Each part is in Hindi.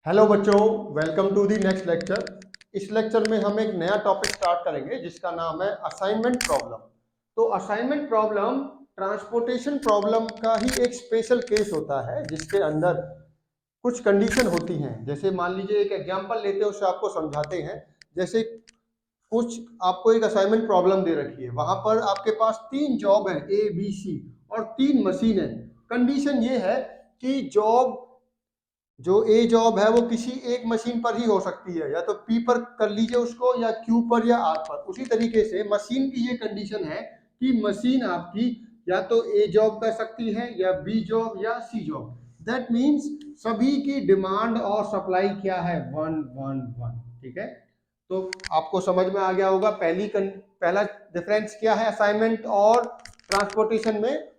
हेलो बच्चों, welcome to the next lecture. इस लेक्चर में हम एक नया टॉपिक स्टार्ट करेंगे जिसका नाम है असाइनमेंट प्रॉब्लम। तो असाइनमेंट प्रॉब्लम ट्रांसपोर्टेशन प्रॉब्लम का ही एक स्पेशल केस होता है जिसके अंदर कुछ कंडीशन होती हैं। जैसे मान लीजिए एक एग्जांपल लेते हैं, उससे आपको समझाते हैं। जैसे कुछ आपको एक असाइनमेंट प्रॉब्लम दे रखी है, वहां पर आपके पास 3 जॉब है ए बी सी और 3 मशीन है। कंडीशन ये है कि जॉब जो ए जॉब है वो किसी एक मशीन पर ही हो सकती है, या तो पी पर कर लीजिए उसको, या क्यू पर, या आर पर। उसी तरीके से मशीन की ये कंडीशन है कि मशीन आपकी या तो ए जॉब कर सकती है, या बी जॉब, या सी जॉब। दैट मीन्स सभी की डिमांड और सप्लाई क्या है, वन वन वन। ठीक है, तो आपको समझ में आ गया होगा पहला डिफरेंस क्या है असाइनमेंट और ट्रांसपोर्टेशन में।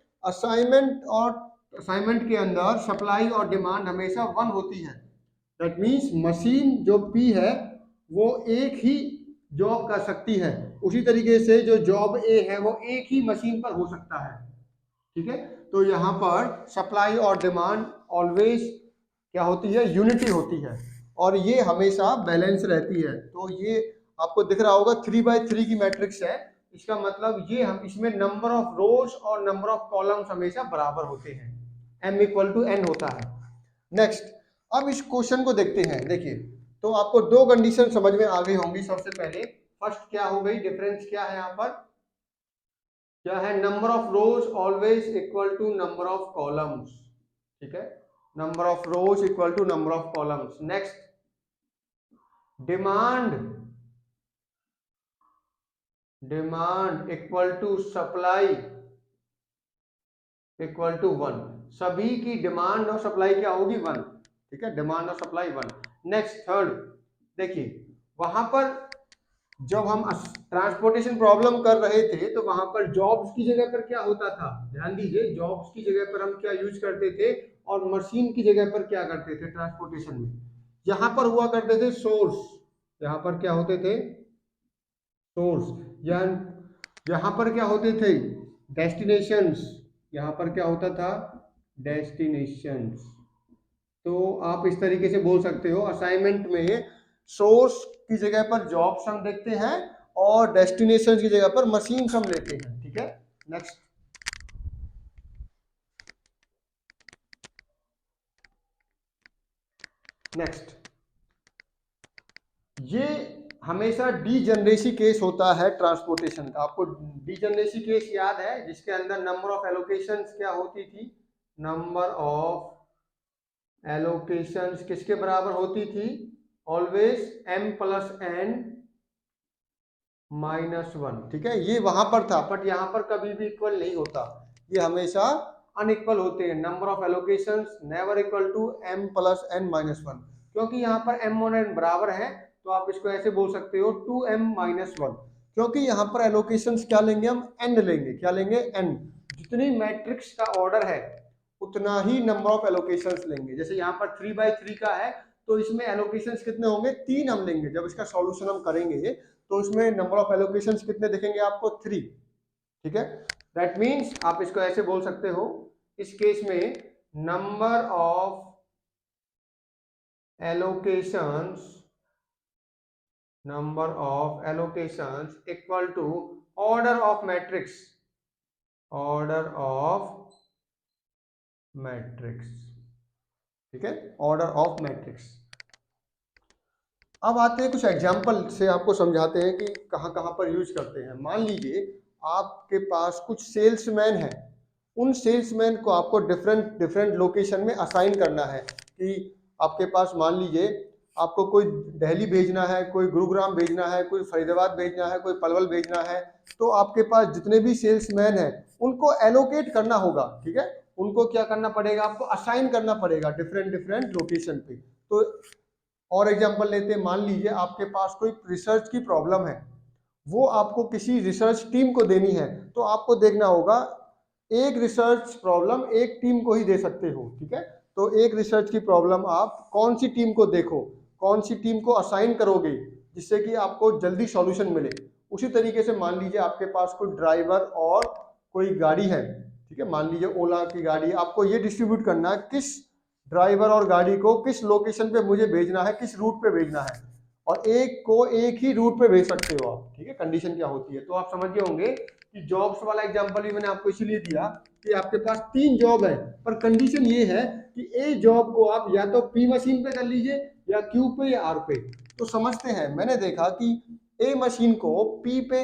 असाइनमेंट के अंदर सप्लाई और डिमांड हमेशा वन होती है। दैट मीन्स मशीन जो पी है वो एक ही जॉब कर सकती है, उसी तरीके से जो जॉब ए है वो एक ही मशीन पर हो सकता है। ठीक है, तो यहाँ पर सप्लाई और डिमांड ऑलवेज क्या होती है, यूनिटी होती है, और ये हमेशा बैलेंस रहती है। तो ये आपको दिख रहा होगा 3x3 की मैट्रिक्स है। इसका मतलब ये हम इसमें नंबर ऑफ रोज और नंबर ऑफ कॉलम्स हमेशा बराबर होते हैं, m=n होता है। नेक्स्ट, अब इस क्वेश्चन को देखते हैं। देखिए, तो आपको दो कंडीशन समझ में आ गई होंगी। सबसे पहले फर्स्ट क्या हो गई, डिफरेंस क्या है यहाँ पर, क्या है, number of rows always equal to number of columns. ठीक है, number of rows equal to number of columns. Next, demand demand equal to supply equal to one. सभी की डिमांड और सप्लाई क्या होगी, वन। ठीक है, डिमांड और सप्लाई वन। नेक्स्ट, थर्ड, देखिए वहां पर जब हम ट्रांसपोर्टेशन प्रॉब्लम कर रहे थे तो वहां पर जॉब्स की जगह पर क्या होता था, ध्यान दीजिए, जॉब्स की जगह पर हम क्या यूज करते थे और मशीन की जगह पर क्या करते थे ट्रांसपोर्टेशन में। यहां पर हुआ करते थे सोर्स, यहां पर क्या होते थे, सोर्स, या यहां पर क्या होते थे, डेस्टिनेशंस, यहां पर क्या होता था, डेस्टिनेशंस। तो आप इस तरीके से बोल सकते हो, असाइनमेंट में सोर्स की जगह पर जॉब्स हम देखते हैं और डेस्टिनेशन की जगह पर मशीन हम लेते हैं। ठीक है, नेक्स्ट, ये हमेशा डीजनरेसी केस होता है ट्रांसपोर्टेशन का। आपको डीजनरेसी केस याद है, जिसके अंदर नंबर ऑफ एलोकेशंस क्या होती थी, नंबर ऑफ एलोकेशंस किसके बराबर होती थी, ऑलवेज m+n-1। ठीक है, ये वहां पर था, बट यहां पर कभी भी इक्वल नहीं होता, ये हमेशा अनइक्वल होते हैं। Number of allocations never equal to m+n-1, क्योंकि यहाँ पर m और n बराबर है, तो आप इसको ऐसे बोल सकते हो 2m-1, क्योंकि यहाँ पर एलोकेशंस क्या लेंगे, हम n लेंगे। क्या लेंगे, n। जितनी मैट्रिक्स का ऑर्डर है उतना ही नंबर ऑफ एलोकेशंस लेंगे। जैसे यहाँ पर 3x3 का है, तो इसमें एलोकेशंस कितने होंगे, 3 हम लेंगे। जब इसका सॉल्यूशन हम करेंगे तो इसमें नंबर ऑफ एलोकेशंस कितने दिखेंगे आपको, 3। ठीक है, दैट मीन्स आप इसको ऐसे बोल सकते हो, इस केस में number of allocations equal to order of matrix, order of matrix. ठीक है, ऑर्डर ऑफ मैट्रिक्स। अब आते हैं कुछ एग्जाम्पल से, आपको समझाते हैं कि कहाँ कहाँ पर यूज करते हैं। मान लीजिए आपके पास कुछ सेल्समैन हैं, उन सेल्समैन को आपको डिफरेंट डिफरेंट लोकेशन में असाइन करना है। कि आपके पास मान लीजिए आपको कोई दिल्ली भेजना है, कोई गुरुग्राम भेजना है, कोई फरीदाबाद भेजना है, कोई पलवल भेजना है। तो आपके पास जितने भी सेल्समैन हैं उनको एलोकेट करना होगा। ठीक है, उनको क्या करना पड़ेगा, आपको असाइन करना पड़ेगा डिफरेंट डिफरेंट लोकेशन पे। तो और एग्जांपल लेते हैं, मान लीजिए आपके पास कोई रिसर्च की प्रॉब्लम है, वो आपको किसी रिसर्च टीम को देनी है। तो आपको देखना होगा, एक रिसर्च प्रॉब्लम एक टीम को ही दे सकते हो। ठीक है, तो एक रिसर्च की प्रॉब्लम आप कौन सी टीम को देखो, कौन सी टीम को असाइन करोगे जिससे कि आपको जल्दी सॉल्यूशन मिले। उसी तरीके से मान लीजिए आपके पास कोई ड्राइवर और कोई गाड़ी है। ठीक है, मान लीजिए ओला की गाड़ी, आपको ये डिस्ट्रीब्यूट करना है किस ड्राइवर और गाड़ी को किस लोकेशन पे मुझे भेजना है, किस रूट पे भेजना है, और एक को एक ही रूट पे भेज सकते हो आप। ठीक है, कंडीशन क्या होती है। तो आप समझ गए होंगे कि जॉब्स वाला एग्जांपल भी मैंने आपको इसीलिए दिया कि आपके पास 3 जॉब है, पर कंडीशन ये है कि ए जॉब को आप या तो पी मशीन पे कर लीजिए या क्यू पे या आर पे। तो समझते हैं, मैंने देखा कि ए मशीन को पी पे,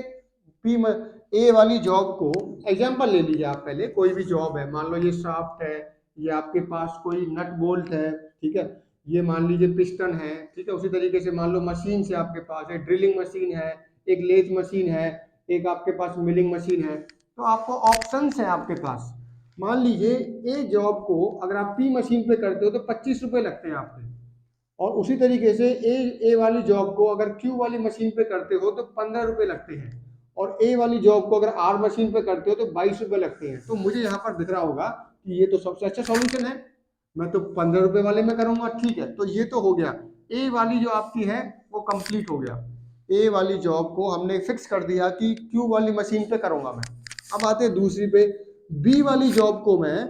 ए वाली जॉब को एग्जांपल ले लीजिए आप। पहले कोई भी जॉब है, मान लो ये शाफ्ट है, ये आपके पास कोई नट बोल्ट है, ठीक है, ये मान लीजिए पिस्टन है, ठीक है। उसी तरीके से मान लो मशीन से आपके पास है, ड्रिलिंग मशीन है, एक लेथ मशीन है, एक आपके पास मिलिंग मशीन है। तो आपको ऑप्शंस है आपके पास। मान लीजिए ए जॉब को अगर आप पी मशीन पे करते हो तो 25 रुपए लगते हैं आपके, और उसी तरीके से ए वाली जॉब को अगर क्यू वाली मशीन पे करते हो तो 15 रुपए लगते हैं, और ए वाली जॉब को अगर आर मशीन पे करते हो तो 22 रुपए लगते हैं। तो मुझे यहाँ पर दिख रहा होगा कि ये तो सबसे अच्छा सॉल्यूशन है, मैं तो 15 रुपए वाले में करूंगा। ठीक है, तो ये तो हो गया, ए वाली जो आपकी है वो कंप्लीट हो गया। ए वाली जॉब को हमने फिक्स कर दिया कि क्यू वाली मशीन पे करूंगा मैं। अब आते हैं दूसरी पे, बी वाली जॉब को मैं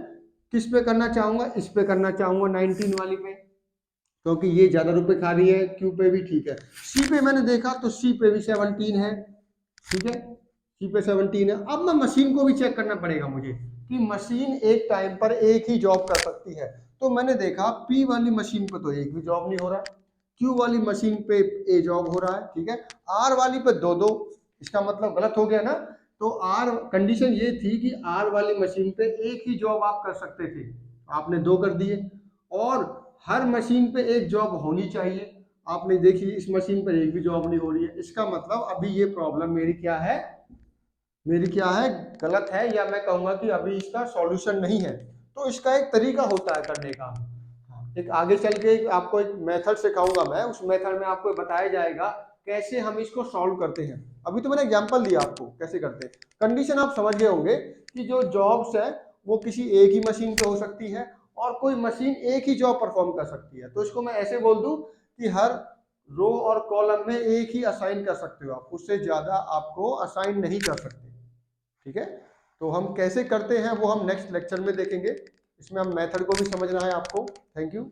किस पे करना चाहूंगा, इस पे करना चाहूंगा 19 वाली पे, क्योंकि ये ज्यादा रुपए खा रही है। क्यू पे भी ठीक है। सी पे मैंने देखा तो सी पे भी 17 है, ठीक है, सी पे 17 है। अब मैं मशीन को भी चेक करना पड़ेगा मुझे कि मशीन एक टाइम पर एक ही जॉब कर सकती है। तो मैंने देखा पी वाली मशीन पे तो एक भी जॉब नहीं हो रहा, क्यू वाली मशीन पे ए जॉब हो रहा है, ठीक है, आर वाली पे दो दो, इसका मतलब गलत हो गया ना। तो आर कंडीशन ये थी कि आर वाली मशीन पे एक ही जॉब आप कर सकते थे, आपने दो कर दिए, और हर मशीन पे एक जॉब होनी चाहिए, आपने देखी इस मशीन पर एक भी जॉब नहीं हो रही है। इसका मतलब अभी ये प्रॉब्लम मेरी क्या है, गलत है, या मैं कहूंगा कि अभी इसका सॉल्यूशन नहीं है। तो इसका एक तरीका होता है करने का, एक आगे चल के आपको एक मेथड सिखाऊंगा मैं, उस मेथड में आपको बताया जाएगा कैसे हम इसको सॉल्व करते हैं। अभी तो मैंने एग्जांपल दिया आपको कैसे करते हैं। कंडीशन आप समझ गए होंगे कि जो जॉब्स है वो किसी एक ही मशीन पे हो सकती है, और कोई मशीन एक ही जॉब परफॉर्म कर सकती है। तो इसको मैं ऐसे बोल दूं कि हर रो और कॉलम में एक ही असाइन कर सकते हो आप, उससे ज्यादा आपको असाइन नहीं कर सकते। ठीक है, तो हम कैसे करते हैं वो हम नेक्स्ट लेक्चर में देखेंगे। इसमें हम मेथड को भी समझना है आपको। Thank you.